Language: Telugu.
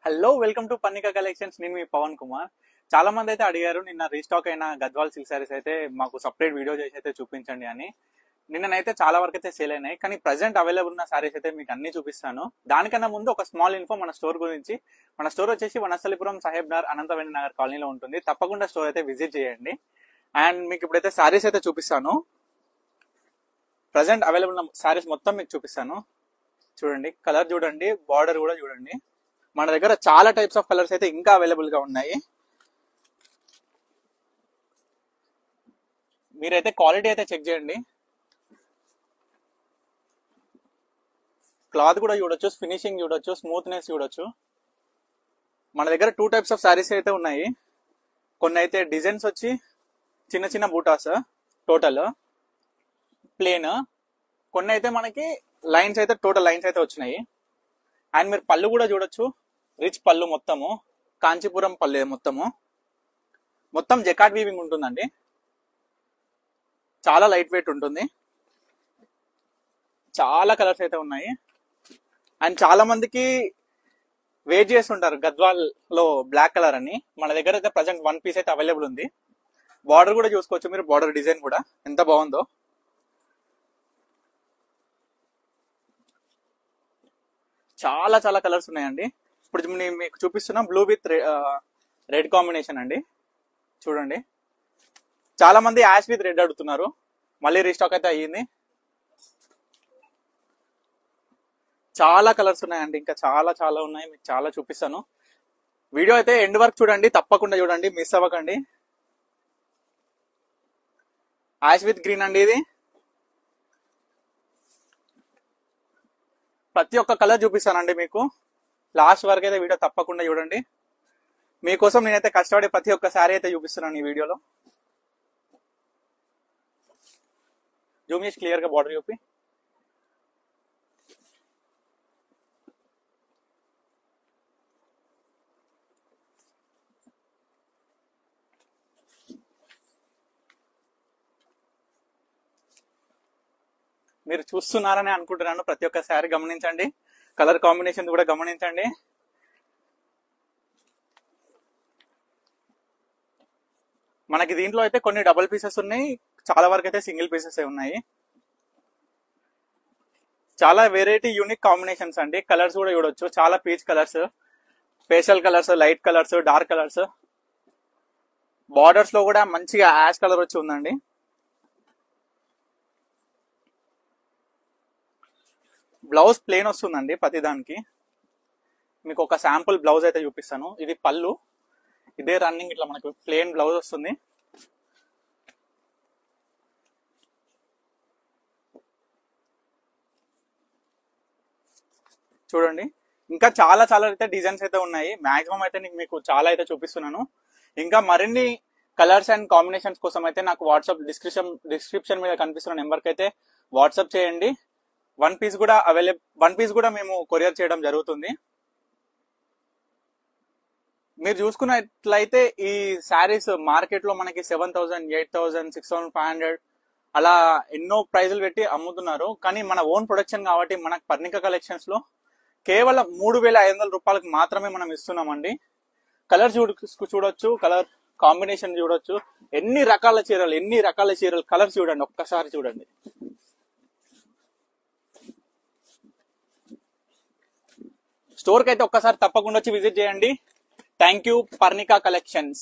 Hello welcome to Pannika collections. నేను మీ పవన్ కుమార్. చాలా మంది అయితే అడిగారు నిన్న రీస్టాక్ అయిన గద్వాల్ సిల్క్ సారీస్ అయితే మాకు సపరేట్ వీడియో చేసి అయితే చూపించండి అని. నిన్ననైతే చాలా వరకు అయితే సేల్ అయినాయి, కానీ ప్రజెంట్ అవైలబుల్ ఉన్న సారీస్ అయితే మీకు అన్ని చూపిస్తాను. దానికన్నా ముందు ఒక స్మాల్ ఇన్ఫో మన స్టోర్ గురించి. మన స్టోర్ వచ్చేసి వనస్థలిపురం సాహెబ్ నగర్ అనంతవేణి నగర్ కాలనీలో ఉంటుంది. తప్పకుండా స్టోర్ అయితే విజిట్ చేయండి. అండ్ మీకు ఇప్పుడైతే సారీస్ అయితే చూపిస్తాను. ప్రజెంట్ అవైలబుల్ ఉన్న సారీస్ మొత్తం మీకు చూపిస్తాను. చూడండి, కలర్ చూడండి, బార్డర్ కూడా చూడండి. మన దగ్గర చాలా టైప్స్ ఆఫ్ కలర్స్ అయితే ఇంకా అవైలబుల్ గా ఉన్నాయి. మీరైతే క్వాలిటీ అయితే చెక్ చేయండి. క్లాత్ కూడా చూడొచ్చు, ఫినిషింగ్ చూడొచ్చు, స్మూత్నెస్ చూడొచ్చు. మన దగ్గర 2 టైప్స్ ఆఫ్ సారీస్ అయితే ఉన్నాయి. కొన్ని అయితే డిజైన్స్ వచ్చి చిన్న చిన్న బూటాస్ టోటల్ ప్లేన్, కొన్ని అయితే మనకి లైన్స్ అయితే టోటల్ లైన్స్ అయితే వచ్చినాయి. అండ్ మీరు పళ్ళు కూడా చూడొచ్చు, రిచ్ పళ్ళు, మొత్తము కాంచీపురం పళ్ళు, మొత్తం జకాట్ వీవింగ్ ఉంటుందండి. చాలా లైట్ వెయిట్ ఉంటుంది. చాలా కలర్స్ అయితే ఉన్నాయి. అండ్ చాలా మందికి వెయిట్ చేస్తుంటారు గద్వాల్ లో బ్లాక్ కలర్ అని. మన దగ్గర అయితే ప్రజెంట్ 1 పీస్ అయితే అవైలబుల్ ఉంది. బార్డర్ కూడా చూసుకోవచ్చు మీరు, బార్డర్ డిజైన్ కూడా ఎంత బాగుందో. చాలా చాలా కలర్స్ ఉన్నాయండి. ఇప్పుడు నేను మీకు చూపిస్తున్నా బ్లూ విత్ రెడ్ కాంబినేషన్ అండి. చూడండి, చాలా మంది యాష్ విత్ రెడ్ అడుగుతున్నారు. మళ్ళీ రీస్టాక్ అయితే అయ్యింది. చాలా కలర్స్ ఉన్నాయండి, ఇంకా చాలా చాలా ఉన్నాయి. మీకు చాలా చూపిస్తాను. వీడియో అయితే ఎండ్ వరకు చూడండి, తప్పకుండా చూడండి, మిస్ అవ్వకండి. యాష్ విత్ గ్రీన్ అండి ఇది. ప్రతి ఒక్క కలర్ చూపిస్తానండి మీకు. లాస్ట్ వరకు అయితే వీడియో తప్పకుండా చూడండి. మీకోసం నేనైతే కష్టపడి ప్రతి ఒక్క సారీ అయితే చూపిస్తున్నాను ఈ వీడియోలో. జూమ్ చేసి క్లియర్ గా బార్డర్ చూపి. మీరు చూస్తున్నారని అనుకుంటున్నాను. ప్రతి ఒక్క సారీ గమనించండి, కలర్ కాంబినేషన్ కూడా గమనించండి. మనకి దీంట్లో అయితే కొన్ని డబుల్ పీసెస్ ఉన్నాయి, చాలా వరకు అయితే సింగిల్ పీసెస్ ఉన్నాయి. చాలా వెరైటీ యూనిక్ కాంబినేషన్స్ అండి. కలర్స్ కూడా చూడొచ్చు, చాలా peach colours, pastel colours, light colours, dark colours. Borders లో కూడా మంచిగా యాష్ కలర్ వచ్చి ఉందండి. బ్లౌజ్ ప్లేన్ వస్తుందండి ప్రతి దానికి. మీకు ఒక శాంపుల్ బ్లౌజ్ అయితే చూపిస్తాను. ఇది పళ్ళు, ఇదే రన్నింగ్, ఇట్లా మనకు ప్లేన్ బ్లౌజ్ వస్తుంది. చూడండి, ఇంకా చాలా చాలా అయితే డిజైన్స్ అయితే ఉన్నాయి. మాక్సిమం అయితే మీకు చాలా అయితే చూపిస్తున్నాను. ఇంకా మరిన్ని కలర్స్ అండ్ కాంబినేషన్స్ కోసం అయితే నాకు వాట్సాప్ డిస్క్రిప్షన్ మీద కనిపిస్తున్న నెంబర్కి అయితే వాట్సాప్ చేయండి. 1 పీస్ కూడా మేము కొరియర్ చేయడం జరుగుతుంది. మీరు చూసుకున్నట్లయితే ఈ శారీస్ మార్కెట్ లో మనకి 7,000, 8,000, 6,500 అలా ఎన్నో ప్రైజులు పెట్టి అమ్ముతున్నారు. కానీ మన ఓన్ ప్రొడక్షన్ కాబట్టి మనకు పర్ణికా కలెక్షన్స్ లో కేవలం 3,500 రూపాయలకు మాత్రమే మనం ఇస్తున్నామండి. కలర్ చూడొచ్చు, కలర్ కాంబినేషన్ చూడొచ్చు. ఎన్ని రకాల చీరలు కలర్స్ చూడండి, ఒక్కసారి చూడండి. స్టోర్ కి అయితే ఒక్కసారి తప్పకుండా వచ్చి విజిట్ చేయండి. Thank you, Parnika collections.